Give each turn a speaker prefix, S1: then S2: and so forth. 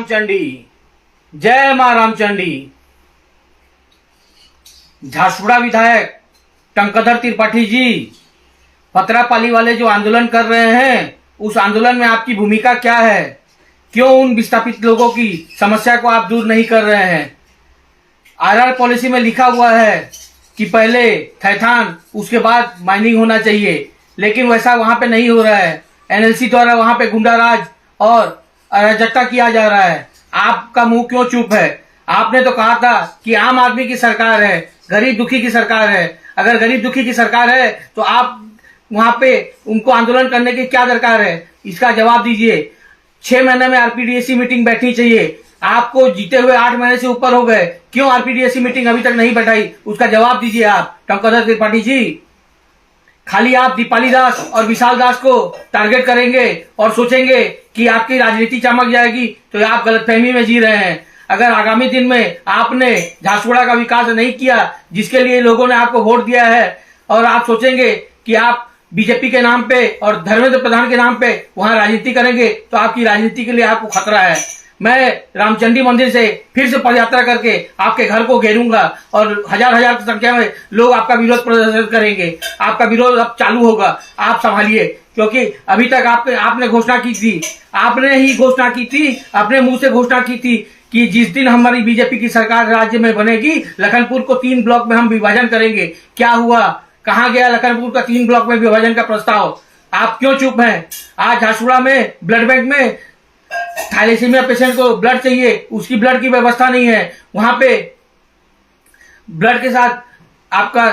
S1: रामचंडी, जय मां रामचंडी। झारसुगुड़ा विधायक टंकधर त्रिपाठी जी, पतरापाली वाले जो आंदोलन कर रहे हैं, उस आंदोलन में आपकी भूमिका क्या है? क्यों उन विस्थापित लोगों की समस्या को आप दूर नहीं कर रहे हैं? आरआर पॉलिसी में लिखा हुआ है कि पहले थैथान उसके बाद माइनिंग होना चाहिए, लेकिन वैसा वहां पे नहीं हो रहा है। एनएलसी द्वारा वहां पे गुंडाराज और अराजकता किया जा रहा है। आपका मुंह क्यों चुप है? आपने तो कहा था कि आम आदमी की सरकार है, गरीब दुखी की सरकार है। अगर गरीब दुखी की सरकार है तो आप वहां पे उनको आंदोलन करने की क्या दरकार है? इसका जवाब दीजिए। 6 महीने में आरपीडीएसी मीटिंग बैठनी चाहिए। आपको जीते हुए 8 महीने से ऊपर हो गए, क्यों आरपीडीएसी मीटिंग अभी तक नहीं बैठाई? उसका जवाब दीजिए आप टंकधर त्रिपाठी जी। खाली आप दीपाली दास और विशाल दास को टारगेट करेंगे और सोचेंगे कि आपकी राजनीति चमक जाएगी, तो आप गलतफहमी में जी रहे हैं। अगर आगामी दिन में आपने झारसुगुड़ा का विकास नहीं किया, जिसके लिए लोगों ने आपको वोट दिया है, और आप सोचेंगे कि आप बीजेपी के नाम पे और धर्मेंद्र प्रधान के नाम पे वहां राजनीति करेंगे, तो आपकी राजनीति के लिए आपको खतरा है। मैं रामचंडी मंदिर से फिर से पदयात्रा करके आपके घर को घेरूंगा और हजार हजार की संख्या में लोग आपका विरोध प्रदर्शन करेंगे। आपका विरोध अब चालू होगा, आप संभालिए, क्योंकि अभी तक आपने घोषणा की थी, आपने ही घोषणा की थी, अपने मुंह से घोषणा की थी कि जिस दिन हमारी बीजेपी की सरकार राज्य में बनेगी, लखनपुर को 3 ब्लॉक में हम विभाजन करेंगे। क्या हुआ? कहां गया लखनपुर का 3 ब्लॉक में विभाजन का प्रस्ताव? आप क्यों चुप हैं? आज झारसुगुड़ा में ब्लड बैंक में थैलेसीमिया पेशेंट को ब्लड चाहिए, उसकी ब्लड की व्यवस्था नहीं है। वहां पे ब्लड के साथ आपका